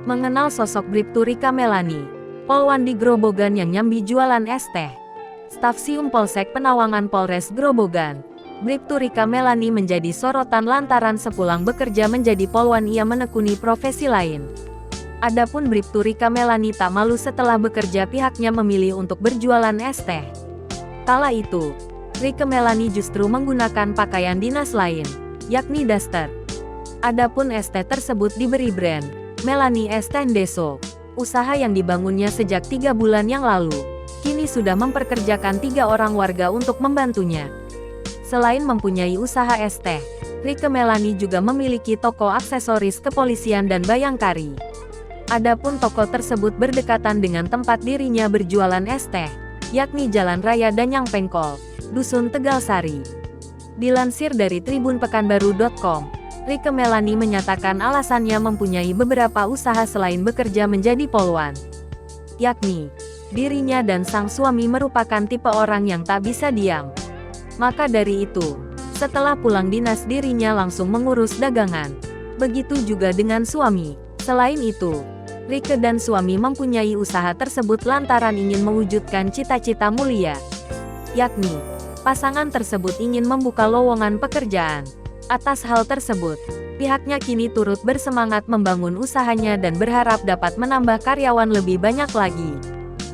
Mengenal sosok Bribtu Rika Melani, polwan di Grobogan yang nyambi jualan es teh. Staf Sium Polsek Penawangan Polres Grobogan, Bribtu Rika Melani menjadi sorotan lantaran sepulang bekerja menjadi polwan ia menekuni profesi lain. Adapun Bribtu Rika Melani tak malu setelah bekerja pihaknya memilih untuk berjualan es teh. Kala itu, Rika Melani justru menggunakan pakaian dinas lain, yakni daster. Adapun es teh tersebut diberi brand Melani Es Teh Deso. Usaha yang dibangunnya sejak 3 bulan yang lalu, kini sudah memperkerjakan 3 orang warga untuk membantunya. Selain mempunyai usaha es teh, Rika Melani juga memiliki toko aksesoris kepolisian dan bayangkari. Adapun toko tersebut berdekatan dengan tempat dirinya berjualan es teh, yakni Jalan Raya Danyang Pengkol, Dusun Tegalsari. Dilansir dari tribunpekanbaru.com, Rika Melani menyatakan alasannya mempunyai beberapa usaha selain bekerja menjadi polwan, yakni dirinya dan sang suami merupakan tipe orang yang tak bisa diam. Maka dari itu, setelah pulang dinas dirinya langsung mengurus dagangan. Begitu juga dengan suami. Selain itu, Rika dan suami mempunyai usaha tersebut lantaran ingin mewujudkan cita-cita mulia, yakni pasangan tersebut ingin membuka lowongan pekerjaan. Atas hal tersebut, pihaknya kini turut bersemangat membangun usahanya dan berharap dapat menambah karyawan lebih banyak lagi.